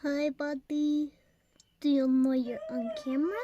Hi, buddy. Do you know you're on camera?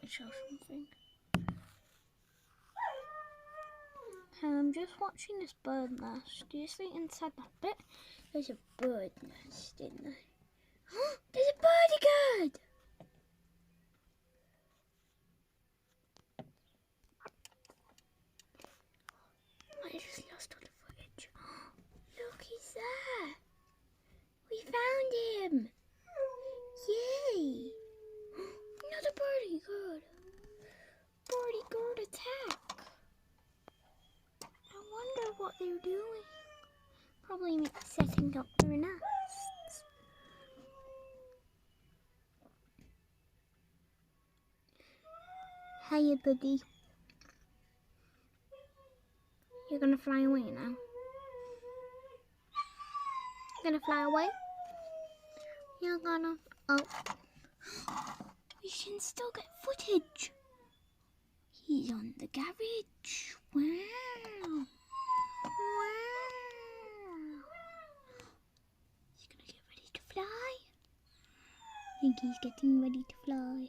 Show something. I'm just watching this bird nest. Do you see inside that bit? There's a bird nest in there. There's a birdie good! I just lost all the footage. Look, he's there! We found him! Yay! Another birdie good! Birdie good attack! I wonder what they're doing. Probably setting up their nests. Hiya, buddy. You're gonna fly away now. You're gonna fly away? You're gonna... Oh. We can still get footage. He's on the garage. Wow. Wow. He's gonna get ready to fly. I think he's getting ready to fly.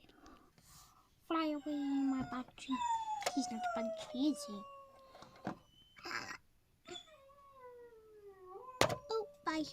Fly away, my budgie. He's not a budgie, is he? Oh, bye.